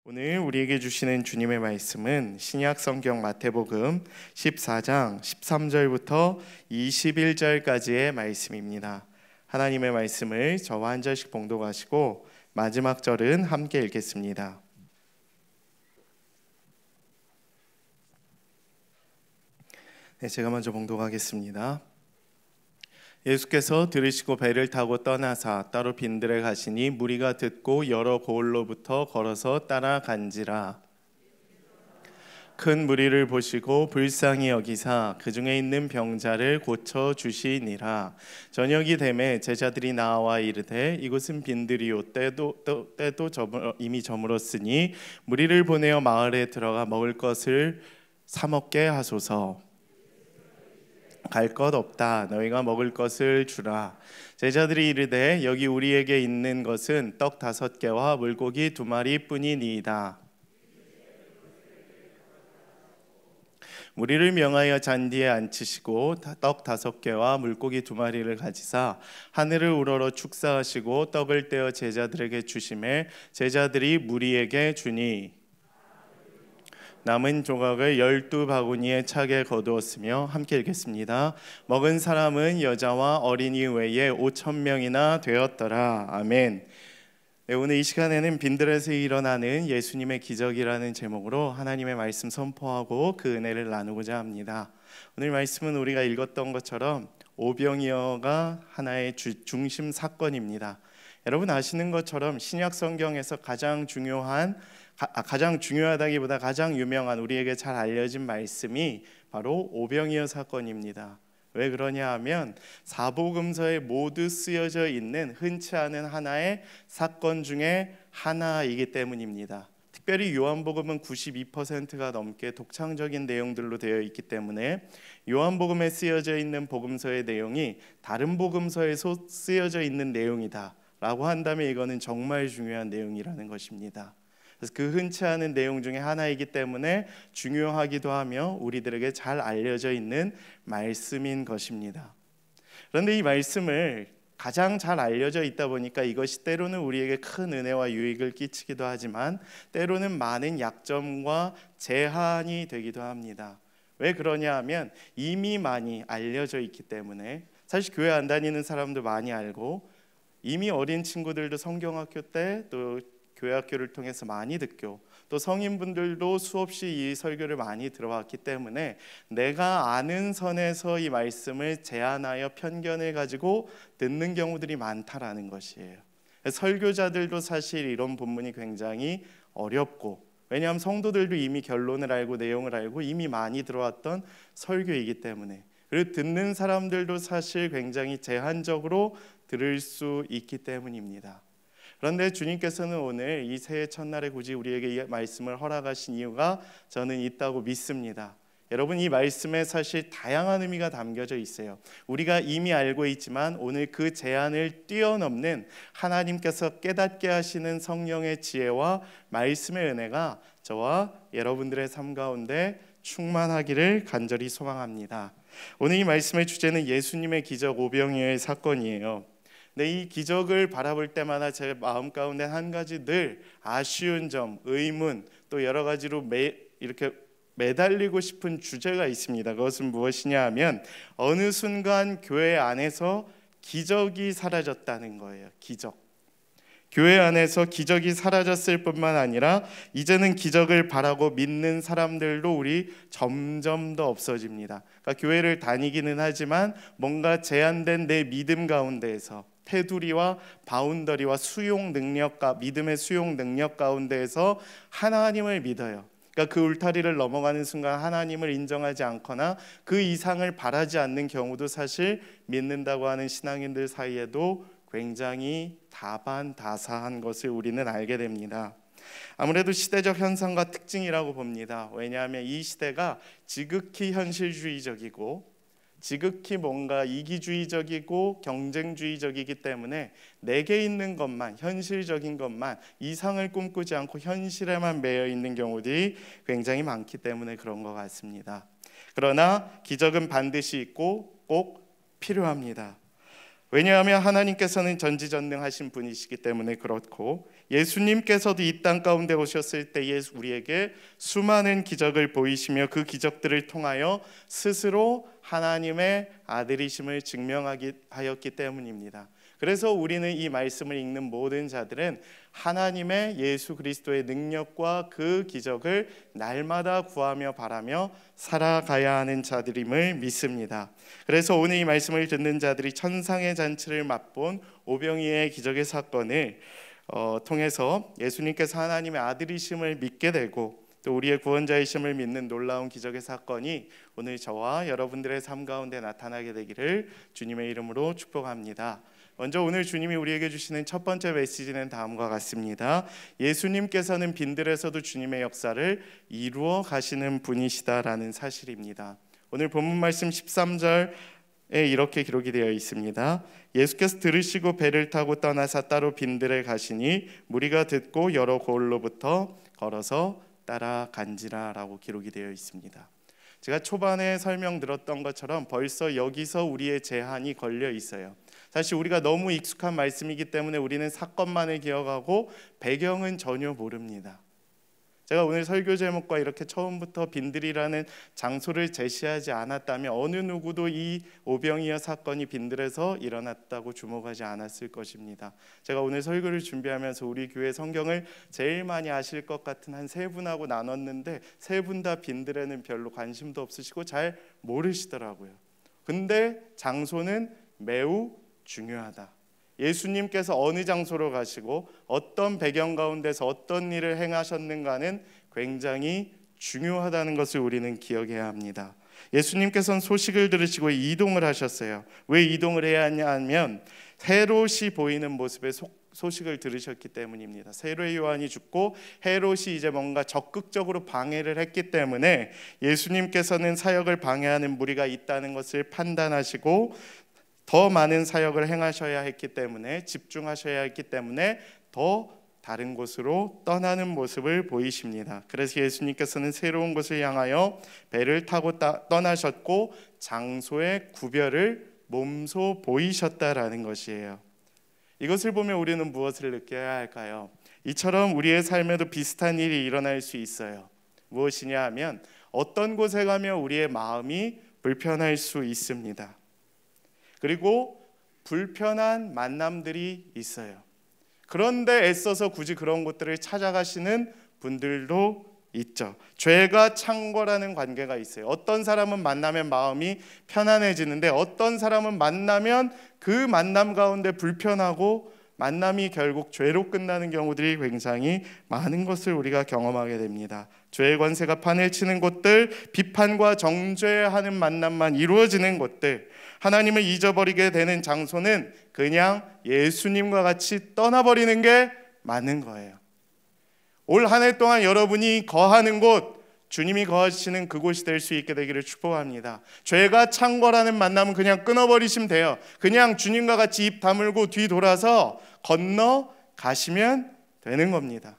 오늘 우리에게 주시는 주님의 말씀은 신약 성경 마태복음 14장 13절부터 21절까지의 말씀입니다. 하나님의 말씀을 저와 한 절씩 봉독하시고 마지막 절은 함께 읽겠습니다. 제가 먼저 봉독하겠습니다. 예수께서 들으시고 배를 타고 떠나사 따로 빈들에 가시니 무리가 듣고 여러 고을로부터 걸어서 따라간지라. 큰 무리를 보시고 불쌍히 여기사 그 중에 있는 병자를 고쳐 주시니라. 저녁이 되매 제자들이 나와 이르되 이곳은 빈들이요 때도 이미 저물었으니 무리를 보내어 마을에 들어가 먹을 것을 사 먹게 하소서. 갈 것 없다. 너희가 먹을 것을 주라. 제자들이 이르되 여기 우리에게 있는 것은 떡 5개와 물고기 2마리 뿐이니이다. 무리를 명하여 잔디에 앉히시고 떡 5개와 물고기 2마리를 가지사 하늘을 우러러 축사하시고 떡을 떼어 제자들에게 주시매 제자들이 무리에게 주니 남은 조각을 12바구니에 차게 거두었으며 함께 읽겠습니다. 먹은 사람은 여자와 어린이 외에 5,000명이나 되었더라. 아멘. 오늘 이 시간에는 빈들에서 일어나는 예수님의 기적이라는 제목으로 하나님의 말씀 선포하고 그 은혜를 나누고자 합니다. 오늘 말씀은 우리가 읽었던 것처럼 오병이어가 하나의 중심 사건입니다. 여러분 아시는 것처럼 신약 성경에서 가장 중요하다기보다 가장 유명한 우리에게 잘 알려진 말씀이 바로 오병이어 사건입니다. 왜 그러냐 하면 사복음서에 모두 쓰여져 있는 흔치 않은 하나의 사건 중에 하나이기 때문입니다. 특별히 요한복음은 92%가 넘게 독창적인 내용들로 되어 있기 때문에 요한복음에 쓰여져 있는 복음서의 내용이 다른 복음서에서 쓰여져 있는 내용이다 라고 한다면 이거는 정말 중요한 내용이라는 것입니다. 그래서 그 흔치 않은 내용 중에 하나이기 때문에 중요하기도 하며 우리들에게 잘 알려져 있는 말씀인 것입니다. 그런데 이 말씀을 가장 잘 알려져 있다 보니까 이것이 때로는 우리에게 큰 은혜와 유익을 끼치기도 하지만 때로는 많은 약점과 제한이 되기도 합니다. 왜 그러냐 하면 이미 많이 알려져 있기 때문에 사실 교회 안 다니는 사람도 많이 알고 이미 어린 친구들도 성경학교 때 또 교회학교를 통해서 많이 듣고 또 성인분들도 수없이 이 설교를 많이 들어왔기 때문에 내가 아는 선에서 이 말씀을 제한하여 편견을 가지고 듣는 경우들이 많다라는 것이에요. 설교자들도 사실 이런 본문이 굉장히 어렵고 왜냐하면 성도들도 이미 결론을 알고 내용을 알고 이미 많이 들어왔던 설교이기 때문에 그리고 듣는 사람들도 사실 굉장히 제한적으로 들을 수 있기 때문입니다. 그런데 주님께서는 오늘 이 새해 첫날에 굳이 우리에게 이 말씀을 허락하신 이유가 저는 있다고 믿습니다. 여러분 이 말씀에 사실 다양한 의미가 담겨져 있어요. 우리가 이미 알고 있지만 오늘 그 제한을 뛰어넘는 하나님께서 깨닫게 하시는 성령의 지혜와 말씀의 은혜가 저와 여러분들의 삶 가운데 충만하기를 간절히 소망합니다. 오늘 이 말씀의 주제는 예수님의 기적 오병이어의 사건이에요. 근데 이 기적을 바라볼 때마다 제 마음 가운데 한 가지 늘 아쉬운 점, 의문 또 여러 가지로 이렇게 매달리고 싶은 주제가 있습니다. 그것은 무엇이냐 하면 어느 순간 교회 안에서 기적이 사라졌다는 거예요. 기적. 교회 안에서 기적이 사라졌을 뿐만 아니라 이제는 기적을 바라고 믿는 사람들도 우리 점점 더 없어집니다. 그러니까 교회를 다니기는 하지만 뭔가 제한된 내 믿음 가운데에서 테두리와 바운더리와 수용 능력과 믿음의 수용 능력 가운데에서 하나님을 믿어요. 그러니까 그 울타리를 넘어가는 순간 하나님을 인정하지 않거나 그 이상을 바라지 않는 경우도 사실 믿는다고 하는 신앙인들 사이에도 굉장히 다반다사한 것을 우리는 알게 됩니다. 아무래도 시대적 현상과 특징이라고 봅니다. 왜냐하면 이 시대가 지극히 현실주의적이고 지극히 뭔가 이기주의적이고 경쟁주의적이기 때문에 내게 있는 것만 현실적인 것만 이상을 꿈꾸지 않고 현실에만 매여 있는 경우들이 굉장히 많기 때문에 그런 것 같습니다. 그러나 기적은 반드시 있고 꼭 필요합니다. 왜냐하면 하나님께서는 전지전능하신 분이시기 때문에 그렇고, 예수님께서도 이 땅 가운데 오셨을 때에 우리에게 수많은 기적을 보이시며 그 기적들을 통하여 스스로 하나님의 아들이심을 증명하였기 때문입니다. 그래서 우리는 이 말씀을 읽는 모든 자들은 하나님의 예수 그리스도의 능력과 그 기적을 날마다 구하며 바라며 살아가야 하는 자들임을 믿습니다. 그래서 오늘 이 말씀을 듣는 자들이 천상의 잔치를 맛본 오병이의 기적의 사건을 통해서 예수님께서 하나님의 아들이심을 믿게 되고, 또 우리의 구원자이심을 믿는 놀라운 기적의 사건이 오늘 저와 여러분들의 삶 가운데 나타나게 되기를 주님의 이름으로 축복합니다. 먼저 오늘 주님이 우리에게 주시는 첫 번째 메시지는 다음과 같습니다. 예수님께서는 빈들에서도 주님의 역사를 이루어 가시는 분이시다라는 사실입니다. 오늘 본문 말씀 13절에 이렇게 기록이 되어 있습니다. 예수께서 들으시고 배를 타고 떠나사 따로 빈들에 가시니 무리가 듣고 여러 고을로부터 걸어서 따라간지라 라고 기록이 되어 있습니다. 제가 초반에 설명드렸던 것처럼 벌써 여기서 우리의 제한이 걸려 있어요. 사실 우리가 너무 익숙한 말씀이기 때문에 우리는 사건만을 기억하고 배경은 전혀 모릅니다. 제가 오늘 설교 제목과 이렇게 처음부터 빈들이라는 장소를 제시하지 않았다면 어느 누구도 이 오병이어 사건이 빈들에서 일어났다고 주목하지 않았을 것입니다. 제가 오늘 설교를 준비하면서 우리 교회 성경을 제일 많이 아실 것 같은 한 세 분하고 나눴는데 세 분 다 빈들에는 별로 관심도 없으시고 잘 모르시더라고요. 근데 장소는 매우 중요하다. 예수님께서 어느 장소로 가시고 어떤 배경 가운데서 어떤 일을 행하셨는가는 굉장히 중요하다는 것을 우리는 기억해야 합니다. 예수님께서는 소식을 들으시고 이동을 하셨어요. 왜 이동을 해야 하냐면 헤롯이 보이는 모습의 소식을 들으셨기 때문입니다. 세례 요한이 죽고 헤롯이 이제 뭔가 적극적으로 방해를 했기 때문에 예수님께서는 사역을 방해하는 무리가 있다는 것을 판단하시고 더 많은 사역을 행하셔야 했기 때문에, 집중하셔야 했기 때문에 더 다른 곳으로 떠나는 모습을 보이십니다. 그래서 예수님께서는 새로운 곳을 향하여 배를 타고 떠나셨고 장소의 구별을 몸소 보이셨다라는 것이에요. 이것을 보면 우리는 무엇을 느껴야 할까요? 이처럼 우리의 삶에도 비슷한 일이 일어날 수 있어요. 무엇이냐 하면 어떤 곳에 가면 우리의 마음이 불편할 수 있습니다. 그리고 불편한 만남들이 있어요. 그런데 애써서 굳이 그런 곳들을 찾아가시는 분들도 있죠. 죄가 창궐하는 관계가 있어요. 어떤 사람은 만나면 마음이 편안해지는데 어떤 사람은 만나면 그 만남 가운데 불편하고 만남이 결국 죄로 끝나는 경우들이 굉장히 많은 것을 우리가 경험하게 됩니다. 죄의 권세가 판을 치는 곳들, 비판과 정죄하는 만남만 이루어지는 곳들, 하나님을 잊어버리게 되는 장소는 그냥 예수님과 같이 떠나버리는 게 맞는 거예요. 올 한 해 동안 여러분이 거하는 곳, 주님이 거하시는 그곳이 될 수 있게 되기를 축복합니다. 죄가 창궐하는 만남은 그냥 끊어버리시면 돼요. 그냥 주님과 같이 입 다물고 뒤돌아서 건너가시면 되는 겁니다.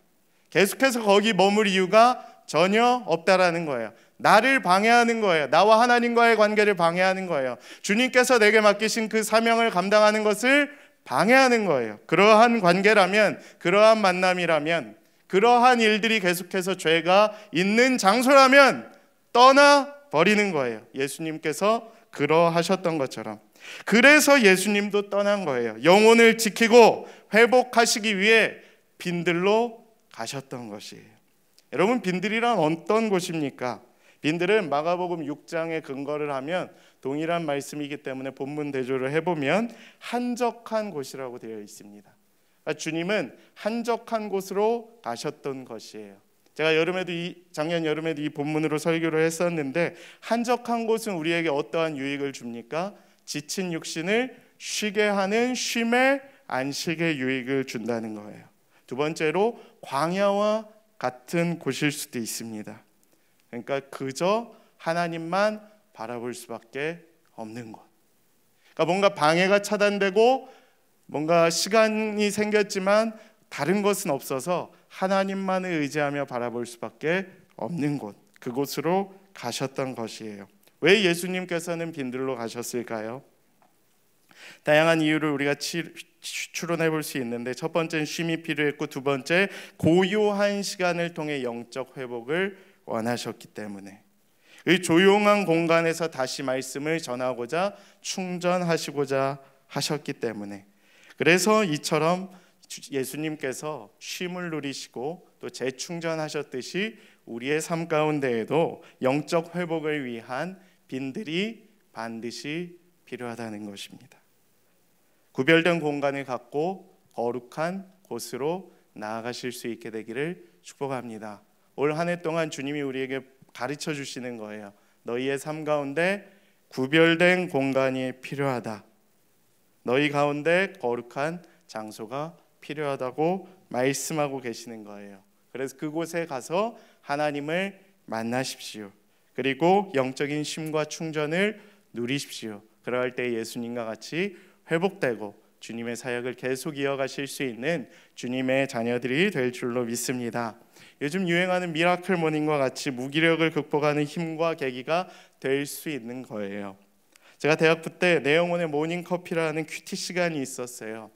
계속해서 거기 머물 이유가 전혀 없다라는 거예요. 나를 방해하는 거예요. 나와 하나님과의 관계를 방해하는 거예요. 주님께서 내게 맡기신 그 사명을 감당하는 것을 방해하는 거예요. 그러한 관계라면, 그러한 만남이라면, 그러한 일들이 계속해서 죄가 있는 장소라면 떠나버리는 거예요. 예수님께서 그러하셨던 것처럼. 그래서 예수님도 떠난 거예요. 영혼을 지키고 회복하시기 위해 빈들로 가셨던 것이에요. 여러분, 빈들이란 어떤 곳입니까? 빈들은 마가복음 6장에 근거를 하면 동일한 말씀이기 때문에 본문 대조를 해보면 한적한 곳이라고 되어 있습니다. 그러니까 주님은 한적한 곳으로 가셨던 것이에요. 제가 작년 여름에도 이 본문으로 설교를 했었는데, 한적한 곳은 우리에게 어떠한 유익을 줍니까? 지친 육신을 쉬게 하는 쉼의 안식의 유익을 준다는 거예요. 두 번째로 광야와 같은 곳일 수도 있습니다. 그러니까 그저 하나님만 바라볼 수밖에 없는 곳. 그러니까 뭔가 방해가 차단되고 뭔가 시간이 생겼지만 다른 것은 없어서 하나님만을 의지하며 바라볼 수밖에 없는 곳, 그곳으로 가셨던 것이에요. 왜 예수님께서는 빈들로 가셨을까요? 다양한 이유를 우리가 추론해 볼 수 있는데, 첫 번째는 쉼이 필요했고, 두 번째 고요한 시간을 통해 영적 회복을 원하셨기 때문에, 이 조용한 공간에서 다시 말씀을 전하고자 충전하시고자 하셨기 때문에, 그래서 이처럼 예수님께서 쉼을 누리시고 또 재충전하셨듯이 우리의 삶 가운데에도 영적 회복을 위한 빈들이 반드시 필요하다는 것입니다. 구별된 공간을 갖고 거룩한 곳으로 나아가실 수 있게 되기를 축복합니다. 올 한 해 동안 주님이 우리에게 가르쳐 주시는 거예요. 너희의 삶 가운데 구별된 공간이 필요하다. 너희 가운데 거룩한 장소가 필요하다고 말씀하고 계시는 거예요. 그래서 그곳에 가서 하나님을 만나십시오. 그리고 영적인 쉼과 충전을 누리십시오. 그럴 때 예수님과 같이 회복되고 주님의 사역을 계속 이어가실 수 있는 주님의 자녀들이 될 줄로 믿습니다. 요즘 유행하는 미라클 모닝과 같이 무기력을 극복하는 힘과 계기가 될 수 있는 거예요. 제가 대학부 때 내 영혼의 모닝커피라는 큐티 시간이 있었어요.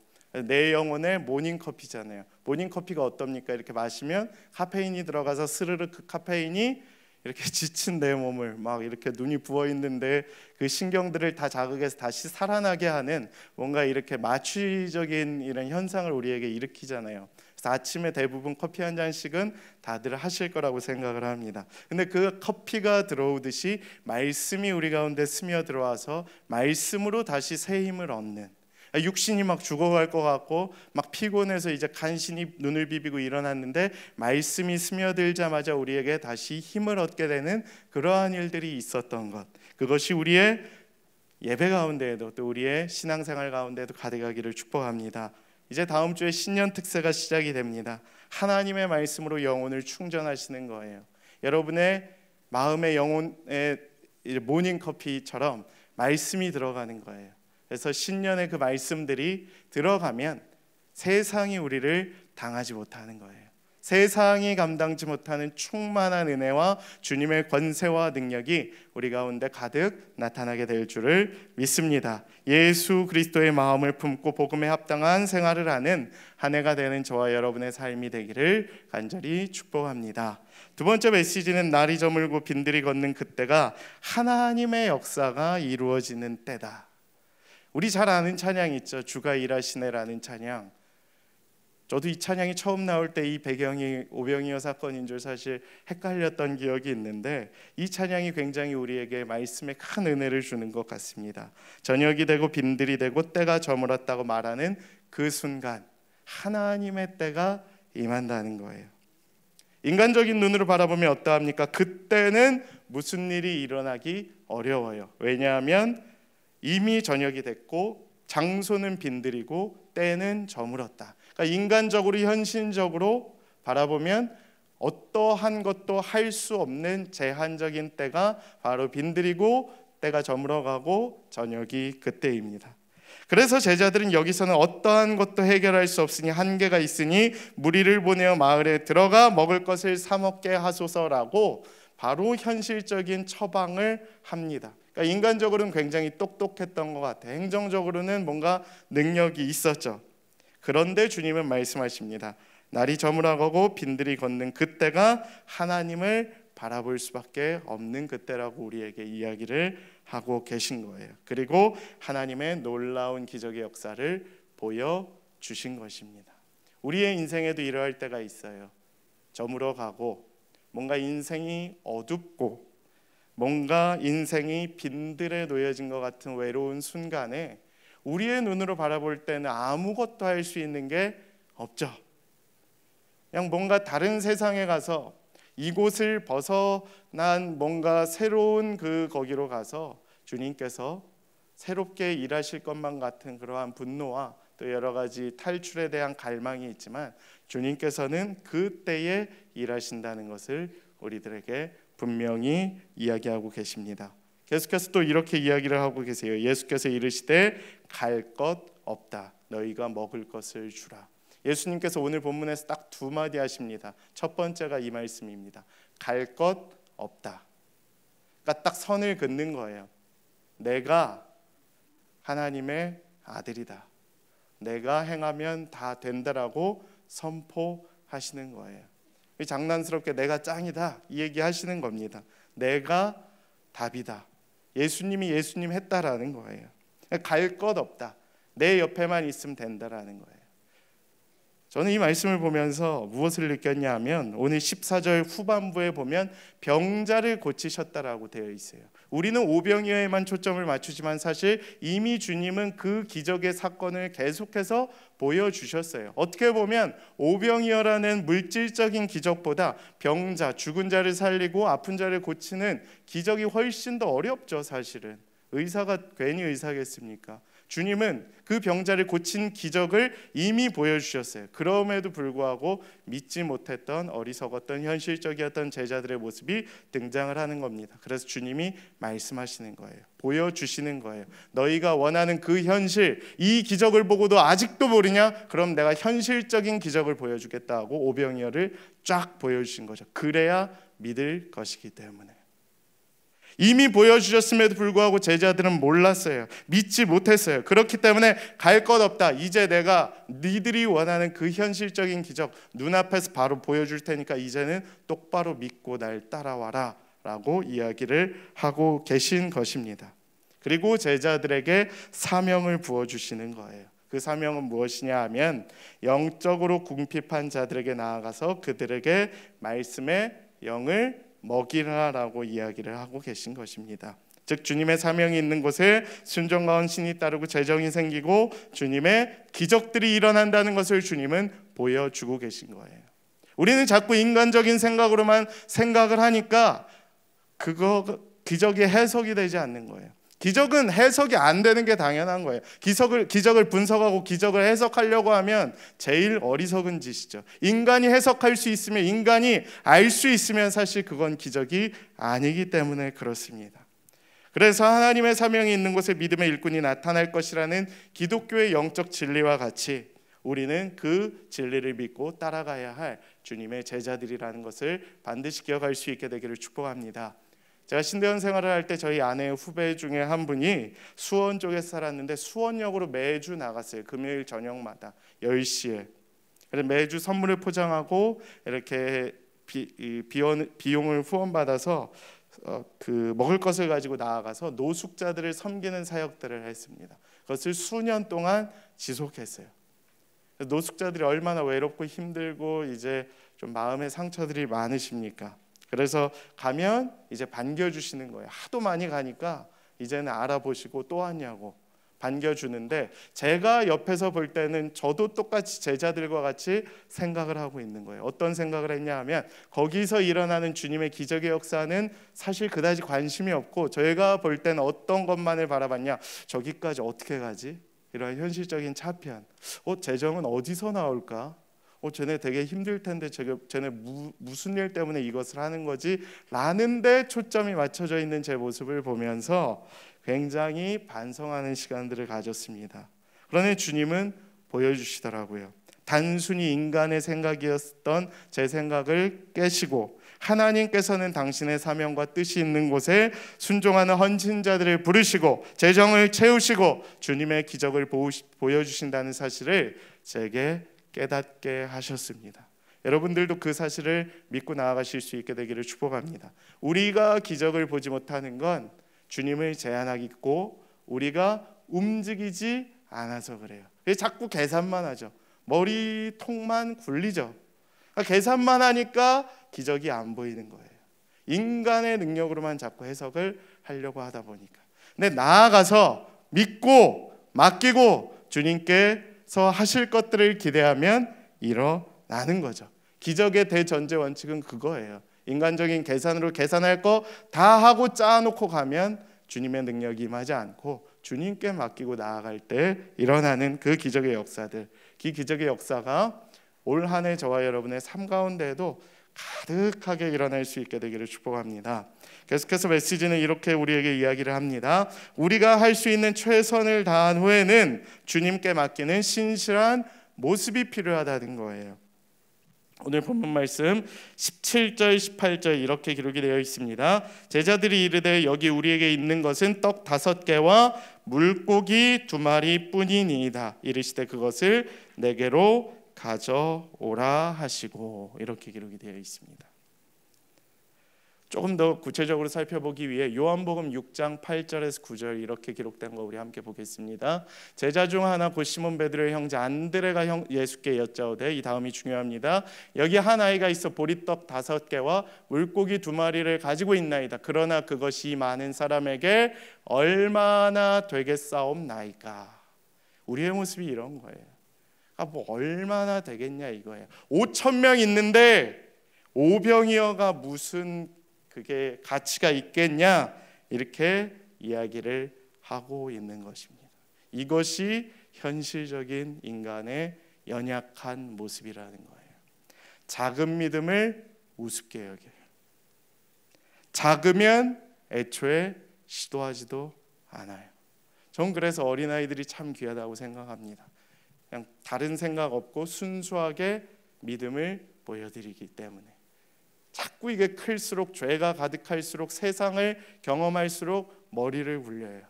내 영혼의 모닝커피잖아요. 모닝커피가 어떻습니까? 이렇게 마시면 카페인이 들어가서 스르르 그 카페인이 이렇게 지친 내 몸을 막 이렇게 눈이 부어 있는데 그 신경들을 다 자극해서 다시 살아나게 하는 뭔가 이렇게 마취적인 이런 현상을 우리에게 일으키잖아요. 그래서 아침에 대부분 커피 한 잔씩은 다들 하실 거라고 생각을 합니다. 근데 그 커피가 들어오듯이 말씀이 우리 가운데 스며 들어와서 말씀으로 다시 새 힘을 얻는, 육신이 막 죽어갈 것 같고 막 피곤해서 이제 간신히 눈을 비비고 일어났는데 말씀이 스며들자마자 우리에게 다시 힘을 얻게 되는 그러한 일들이 있었던 것, 그것이 우리의 예배 가운데에도 또 우리의 신앙생활 가운데도 가득하기를 축복합니다. 이제 다음 주에 신년 특세가 시작이 됩니다. 하나님의 말씀으로 영혼을 충전하시는 거예요. 여러분의 마음의 영혼의 모닝커피처럼 말씀이 들어가는 거예요. 그래서 신년에 그 말씀들이 들어가면 세상이 우리를 당하지 못하는 거예요. 세상이 감당지 못하는 충만한 은혜와 주님의 권세와 능력이 우리 가운데 가득 나타나게 될 줄을 믿습니다. 예수 그리스도의 마음을 품고 복음에 합당한 생활을 하는 한 해가 되는 저와 여러분의 삶이 되기를 간절히 축복합니다. 두 번째 메시지는 날이 저물고 빈들이 걷는 그때가 하나님의 역사가 이루어지는 때다. 우리 잘 아는 찬양 있죠. 주가 일하시네라는 찬양. 저도 이 찬양이 처음 나올 때 이 배경이 오병이어 사건인 줄 사실 헷갈렸던 기억이 있는데, 이 찬양이 굉장히 우리에게 말씀에 큰 은혜를 주는 것 같습니다. 저녁이 되고 빈들이 되고 때가 저물었다고 말하는 그 순간 하나님의 때가 임한다는 거예요. 인간적인 눈으로 바라보면 어떠합니까? 그때는 무슨 일이 일어나기 어려워요. 왜냐하면 이미 저녁이 됐고 장소는 빈들이고 때는 저물었다. 그러니까 인간적으로 현실적으로 바라보면 어떠한 것도 할 수 없는 제한적인 때가 바로 빈들이고 때가 저물어가고 저녁이 그때입니다. 그래서 제자들은 여기서는 어떠한 것도 해결할 수 없으니 한계가 있으니 무리를 보내어 마을에 들어가 먹을 것을 사 먹게 하소서라고 바로 현실적인 처방을 합니다. 그러니까 인간적으로는 굉장히 똑똑했던 것 같아요. 행정적으로는 뭔가 능력이 있었죠. 그런데 주님은 말씀하십니다. 날이 저물어가고 빈들이 걷는 그때가 하나님을 바라볼 수밖에 없는 그때라고 우리에게 이야기를 하고 계신 거예요. 그리고 하나님의 놀라운 기적의 역사를 보여주신 것입니다. 우리의 인생에도 이러할 때가 있어요. 저물어가고 뭔가 인생이 어둡고 뭔가 인생이 빈들에 놓여진 것 같은 외로운 순간에 우리의 눈으로 바라볼 때는 아무것도 할 수 있는 게 없죠. 그냥 뭔가 다른 세상에 가서 이곳을 벗어난 뭔가 새로운 거기로 가서 주님께서 새롭게 일하실 것만 같은 그러한 분노와 또 여러 가지 탈출에 대한 갈망이 있지만 주님께서는 그때에 일하신다는 것을 우리들에게 분명히 이야기하고 계십니다. 계속해서 또 이렇게 이야기를 하고 계세요. 예수께서 이르시되 갈 것 없다. 너희가 먹을 것을 주라. 예수님께서 오늘 본문에서 딱 두 마디 하십니다. 첫 번째가 이 말씀입니다. 갈 것 없다. 그러니까 딱 선을 긋는 거예요. 내가 하나님의 아들이다. 내가 행하면 다 된다라고 선포하시는 거예요. 장난스럽게 내가 짱이다 이 얘기 하시는 겁니다. 내가 답이다. 예수님이 예수님 했다라는 거예요. 갈 것 없다. 내 옆에만 있으면 된다라는 거예요. 저는 이 말씀을 보면서 무엇을 느꼈냐 하면 오늘 14절 후반부에 보면 병자를 고치셨다라고 되어 있어요. 우리는 오병이어에만 초점을 맞추지만 사실 이미 주님은 그 기적의 사건을 계속해서 보여주셨어요. 어떻게 보면 오병이어라는 물질적인 기적보다 병자, 죽은 자를 살리고 아픈 자를 고치는 기적이 훨씬 더 어렵죠. 사실은 의사가 괜히 의사겠습니까? 주님은 그 병자를 고친 기적을 이미 보여주셨어요. 그럼에도 불구하고 믿지 못했던 어리석었던 현실적이었던 제자들의 모습이 등장을 하는 겁니다. 그래서 주님이 말씀하시는 거예요. 보여주시는 거예요. 너희가 원하는 그 현실, 이 기적을 보고도 아직도 모르냐? 그럼 내가 현실적인 기적을 보여주겠다 하고 오병이어를 쫙 보여주신 거죠. 그래야 믿을 것이기 때문에. 이미 보여주셨음에도 불구하고 제자들은 몰랐어요. 믿지 못했어요. 그렇기 때문에 갈 것 없다. 이제 내가 니들이 원하는 그 현실적인 기적 눈앞에서 바로 보여줄 테니까 이제는 똑바로 믿고 날 따라와라 라고 이야기를 하고 계신 것입니다. 그리고 제자들에게 사명을 부어주시는 거예요. 그 사명은 무엇이냐 하면 영적으로 궁핍한 자들에게 나아가서 그들에게 말씀의 영을 먹이라라고 이야기를 하고 계신 것입니다. 즉 주님의 사명이 있는 곳에 순종과 헌신이 따르고 재정이 생기고 주님의 기적들이 일어난다는 것을 주님은 보여주고 계신 거예요. 우리는 자꾸 인간적인 생각으로만 생각을 하니까 그거 기적이 해석이 되지 않는 거예요. 기적은 해석이 안 되는 게 당연한 거예요. 기적을 분석하고 기적을 해석하려고 하면 제일 어리석은 짓이죠. 인간이 해석할 수 있으면, 인간이 알 수 있으면 사실 그건 기적이 아니기 때문에 그렇습니다. 그래서 하나님의 사명이 있는 곳에 믿음의 일꾼이 나타날 것이라는 기독교의 영적 진리와 같이 우리는 그 진리를 믿고 따라가야 할 주님의 제자들이라는 것을 반드시 기억할 수 있게 되기를 축복합니다. 제가 신대원 생활을 할 때 저희 아내의 후배 중에 한 분이 수원 쪽에 살았는데 수원역으로 매주 나갔어요. 금요일 저녁마다 10시에. 그래서 매주 선물을 포장하고 이렇게 비용을 후원받아서 그 먹을 것을 가지고 나아가서 노숙자들을 섬기는 사역들을 했습니다. 그것을 수년 동안 지속했어요. 노숙자들이 얼마나 외롭고 힘들고 이제 좀 마음의 상처들이 많으십니까? 그래서 가면 이제 반겨주시는 거예요. 하도 많이 가니까 이제는 알아보시고 또 왔냐고 반겨주는데 제가 옆에서 볼 때는 저도 똑같이 제자들과 같이 생각을 하고 있는 거예요. 어떤 생각을 했냐 하면 거기서 일어나는 주님의 기적의 역사는 사실 그다지 관심이 없고 저희가 볼 때는 어떤 것만을 바라봤냐, 저기까지 어떻게 가지? 이런 현실적인 차편. 재정은 어디서 나올까? 쟤네 되게 힘들 텐데 쟤네 무슨 일 때문에 이것을 하는 거지? 라는 데 초점이 맞춰져 있는 제 모습을 보면서 굉장히 반성하는 시간들을 가졌습니다. 그러나 주님은 보여주시더라고요. 단순히 인간의 생각이었던 제 생각을 깨시고 하나님께서는 당신의 사명과 뜻이 있는 곳에 순종하는 헌신자들을 부르시고 재정을 채우시고 주님의 기적을 보여주신다는 사실을 제게 깨닫게 하셨습니다. 여러분들도 그 사실을 믿고 나아가실 수 있게 되기를 축복합니다. 우리가 기적을 보지 못하는 건 주님을 제한하고 우리가 움직이지 않아서 그래요. 자꾸 계산만 하죠. 머리통만 굴리죠. 계산만 하니까 기적이 안 보이는 거예요. 인간의 능력으로만 자꾸 해석을 하려고 하다 보니까. 근데 나아가서 믿고 맡기고 주님께서 하실 것들을 기대하면 일어나는 거죠. 기적의 대전제 원칙은 그거예요. 인간적인 계산으로 계산할 거 다 하고 짜놓고 가면 주님의 능력이 임하지 않고 주님께 맡기고 나아갈 때 일어나는 그 기적의 역사들, 그 기적의 역사가 올 한 해 저와 여러분의 삶 가운데에도 가득하게 일어날 수 있게 되기를 축복합니다. 계속해서 메시지는 이렇게 우리에게 이야기를 합니다. 우리가 할 수 있는 최선을 다한 후에는 주님께 맡기는 신실한 모습이 필요하다는 거예요. 오늘 본문 말씀 17절 18절 이렇게 기록이 되어 있습니다. 제자들이 이르되 여기 우리에게 있는 것은 떡 5개와 물고기 2마리 뿐이니이다. 이르시되 그것을 내게로 가져오라 하시고, 이렇게 기록이 되어 있습니다. 조금 더 구체적으로 살펴보기 위해 요한복음 6장 8절에서 9절 이렇게 기록된 거 우리 함께 보겠습니다. 제자 중 하나 곧 시몬 베드로의 형제 안드레가 예수께 여짜오되, 이 다음이 중요합니다. 여기 한 아이가 있어 보리떡 5개와 물고기 2마리를 가지고 있나이다. 그러나 그것이 많은 사람에게 얼마나 되겠사옵나이까. 우리의 모습이 이런 거예요. 뭐 얼마나 되겠냐 이거예요. 5,000명 있는데 5병이어가 무슨 그게 가치가 있겠냐, 이렇게 이야기를 하고 있는 것입니다. 이것이 현실적인 인간의 연약한 모습이라는 거예요. 작은 믿음을 우습게 여겨요. 작으면 애초에 시도하지도 않아요. 전 그래서 어린아이들이 참 귀하다고 생각합니다. 그냥 다른 생각 없고 순수하게 믿음을 보여드리기 때문에. 자꾸 이게 클수록, 죄가 가득할수록, 세상을 경험할수록 머리를 굴려요.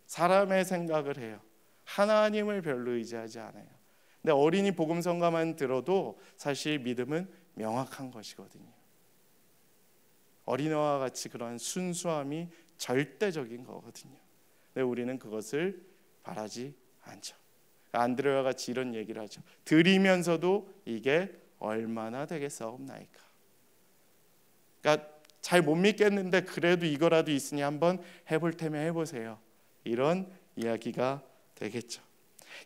사람의 생각을 해요. 하나님을 별로 의지하지 않아요. 근데 어린이 복음성가만 들어도 사실 믿음은 명확한 것이거든요. 어린아이와 같이 그런 순수함이 절대적인 거거든요. 근데 우리는 그것을 바라지 않죠. 안드레와 같이 이런 얘기를 하죠. 드리면서도 이게 얼마나 되겠사옵나이까. 그러니까 잘 못 믿겠는데 그래도 이거라도 있으니 한번 해볼 테면 해보세요. 이런 이야기가 되겠죠.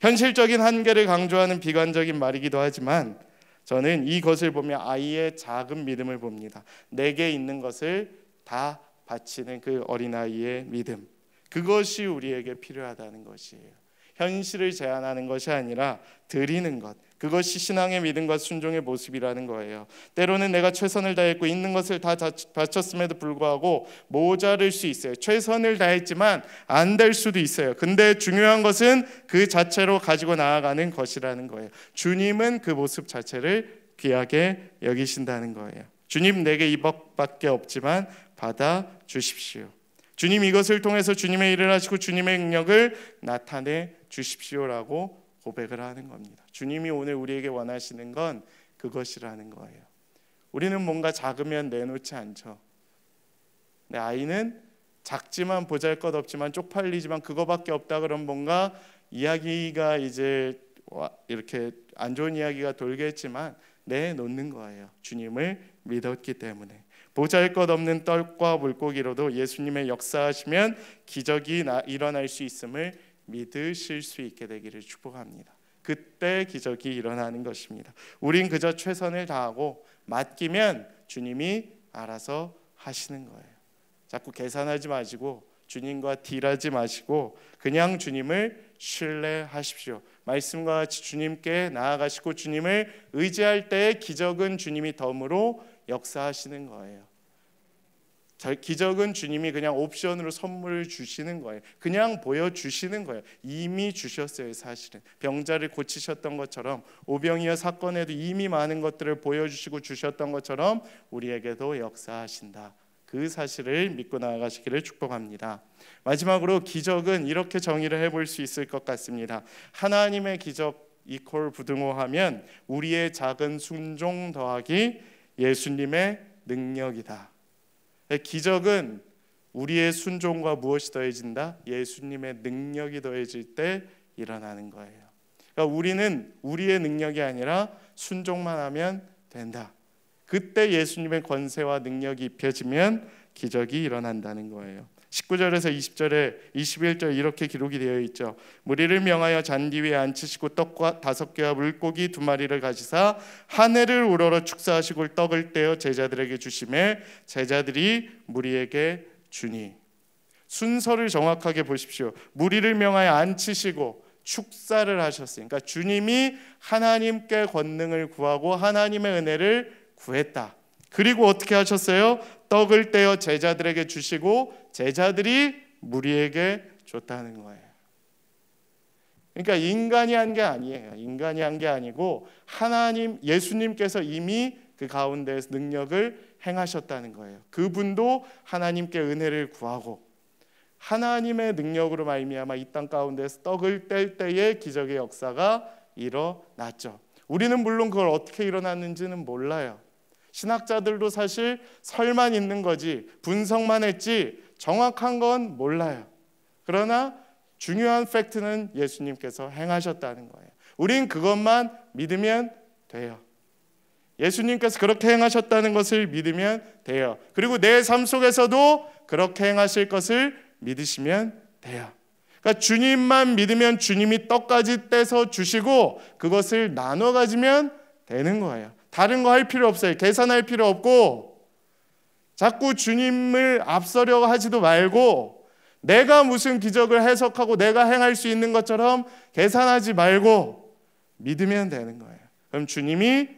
현실적인 한계를 강조하는 비관적인 말이기도 하지만 저는 이것을 보면 아이의 작은 믿음을 봅니다. 내게 있는 것을 다 바치는 그 어린아이의 믿음, 그것이 우리에게 필요하다는 것이에요. 현실을 제한하는 것이 아니라 드리는 것, 그것이 신앙의 믿음과 순종의 모습이라는 거예요. 때로는 내가 최선을 다했고 있는 것을 다 바쳤음에도 불구하고 모자랄 수 있어요. 최선을 다했지만 안 될 수도 있어요. 근데 중요한 것은 그 자체로 가지고 나아가는 것이라는 거예요. 주님은 그 모습 자체를 귀하게 여기신다는 거예요. 주님, 내게 이것밖에 없지만 받아 주십시오. 주님, 이것을 통해서 주님의 일을 하시고 주님의 능력을 나타내 주십시오라고 고백을 하는 겁니다. 주님이 오늘 우리에게 원하시는 건 그것이라는 거예요. 우리는 뭔가 작으면 내놓지 않죠. 근데 아이는 작지만 보잘것없지만 쪽팔리지만 그거밖에 없다 그러면 뭔가 이야기가 이제 이렇게 안 좋은 이야기가 돌겠지만 내놓는 거예요. 주님을 믿었기 때문에. 보잘것없는 떡과 물고기로도 예수님의 역사하시면 기적이 일어날 수 있음을 믿으실 수 있게 되기를 축복합니다. 그때 기적이 일어나는 것입니다. 우린 그저 최선을 다하고 맡기면 주님이 알아서 하시는 거예요. 자꾸 계산하지 마시고 주님과 딜하지 마시고 그냥 주님을 신뢰하십시오. 말씀과 같이 주님께 나아가시고 주님을 의지할 때의 기적은 주님이 덤으로 역사하시는 거예요. 기적은 주님이 그냥 옵션으로 선물을 주시는 거예요. 그냥 보여주시는 거예요. 이미 주셨어요. 사실은 병자를 고치셨던 것처럼 오병이어 사건에도 이미 많은 것들을 보여주시고 주셨던 것처럼 우리에게도 역사하신다. 그 사실을 믿고 나아가시기를 축복합니다. 마지막으로 기적은 이렇게 정의를 해볼 수 있을 것 같습니다. 하나님의 기적 이퀄 부등호하면 우리의 작은 순종 더하기 예수님의 능력이다. 기적은 우리의 순종과 무엇이 더해진다? 예수님의 능력이 더해질 때 일어나는 거예요. 그러니까 우리는 우리의 능력이 아니라 순종만 하면 된다. 그때 예수님의 권세와 능력이 입혀지면 기적이 일어난다는 거예요. 19절에서 20절에 21절 이렇게 기록이 되어 있죠. 무리를 명하여 잔디 위에 앉히시고 떡과 5개와 물고기 2마리를 가지사 하늘을 우러러 축사하시고 떡을 떼어 제자들에게 주시매 제자들이 무리에게 주니. 순서를 정확하게 보십시오. 무리를 명하여 앉히시고 축사를 하셨어요. 그러니까 주님이 하나님께 권능을 구하고 하나님의 은혜를 구했다. 그리고 어떻게 하셨어요? 떡을 떼어 제자들에게 주시고 제자들이 무리에게 줬다는 거예요. 그러니까 인간이 한 게 아니에요. 인간이 한 게 아니고 하나님, 예수님께서 이미 그 가운데에서 능력을 행하셨다는 거예요. 그분도 하나님께 은혜를 구하고 하나님의 능력으로 말미암아 이 땅 가운데서 떡을 뗄 때의 기적의 역사가 일어났죠. 우리는 물론 그걸 어떻게 일어났는지는 몰라요. 신학자들도 사실 설만 있는 거지 분석만 했지 정확한 건 몰라요. 그러나 중요한 팩트는 예수님께서 행하셨다는 거예요. 우린 그것만 믿으면 돼요. 예수님께서 그렇게 행하셨다는 것을 믿으면 돼요. 그리고 내 삶 속에서도 그렇게 행하실 것을 믿으시면 돼요. 그러니까 주님만 믿으면 주님이 떡까지 떼서 주시고 그것을 나눠 가지면 되는 거예요. 다른 거 할 필요 없어요. 계산할 필요 없고 자꾸 주님을 앞서려고 하지도 말고 내가 무슨 기적을 해석하고 내가 행할 수 있는 것처럼 계산하지 말고 믿으면 되는 거예요. 그럼 주님이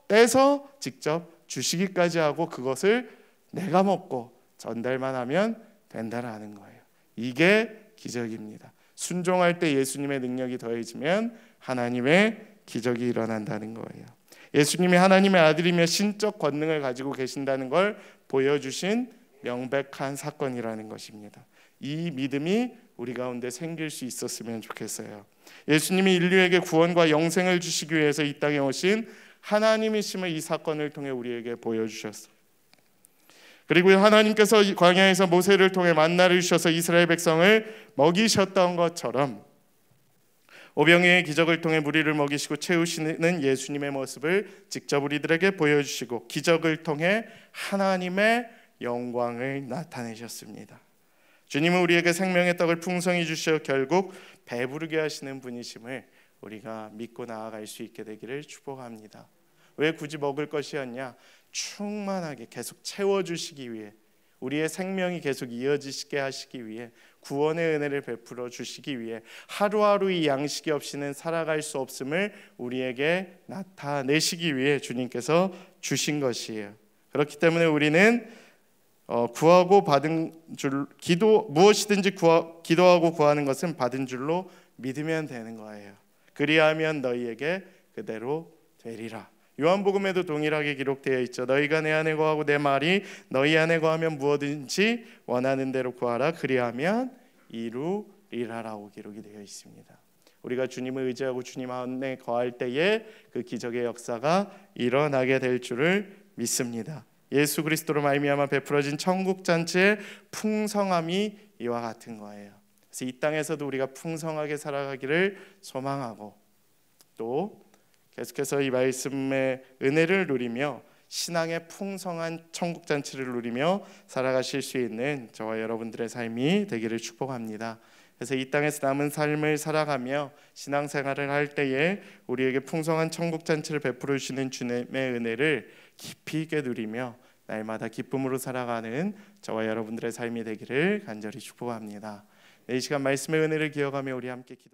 떼서 직접 주시기까지 하고 그것을 내가 먹고 전달만 하면 된다라는 거예요. 이게 기적입니다. 순종할 때 예수님의 능력이 더해지면 하나님의 기적이 일어난다는 거예요. 예수님이 하나님의 아들이며 신적 권능을 가지고 계신다는 걸 보여주신 명백한 사건이라는 것입니다. 이 믿음이 우리 가운데 생길 수 있었으면 좋겠어요. 예수님이 인류에게 구원과 영생을 주시기 위해서 이 땅에 오신 하나님이심을 이 사건을 통해 우리에게 보여주셨어요. 그리고 하나님께서 광야에서 모세를 통해 만나를 주셔서 이스라엘 백성을 먹이셨던 것처럼 오병이의 기적을 통해 무리를 먹이시고 채우시는 예수님의 모습을 직접 우리들에게 보여주시고 기적을 통해 하나님의 영광을 나타내셨습니다. 주님은 우리에게 생명의 떡을 풍성히 주셔 결국 배부르게 하시는 분이심을 우리가 믿고 나아갈 수 있게 되기를 축복합니다. 왜 굳이 먹을 것이었냐? 충만하게 계속 채워주시기 위해, 우리의 생명이 계속 이어지게 하시기 위해, 구원의 은혜를 베풀어 주시기 위해, 하루하루 이 양식이 없이는 살아갈 수 없음을 우리에게 나타내시기 위해 주님께서 주신 것이에요. 그렇기 때문에 우리는 구하고 받은 줄, 무엇이든지 기도하고 구하는 것은 받은 줄로 믿으면 되는 거예요. 그리하면 너희에게 그대로 되리라. 요한복음에도 동일하게 기록되어 있죠. 너희가 내 안에 거하고 내 말이 너희 안에 거하면 무엇든지 원하는 대로 구하라. 그리하면 이루리라라고 기록이 되어 있습니다. 우리가 주님을 의지하고 주님 안에 거할 때에 그 기적의 역사가 일어나게 될 줄을 믿습니다. 예수 그리스도로 말미암아 베풀어진 천국 잔치의 풍성함이 이와 같은 거예요. 그래서 이 땅에서도 우리가 풍성하게 살아가기를 소망하고 또 계속해서 이 말씀의 은혜를 누리며 신앙의 풍성한 천국 잔치를 누리며 살아가실 수 있는 저와 여러분들의 삶이 되기를 축복합니다. 그래서 이 땅에서 남은 삶을 살아가며 신앙생활을 할 때에 우리에게 풍성한 천국 잔치를 베풀어 주시는 주님의 은혜를 깊이 있게 누리며 날마다 기쁨으로 살아가는 저와 여러분들의 삶이 되기를 간절히 축복합니다. 이 시간 말씀의 은혜를 기억하며 우리 함께 기도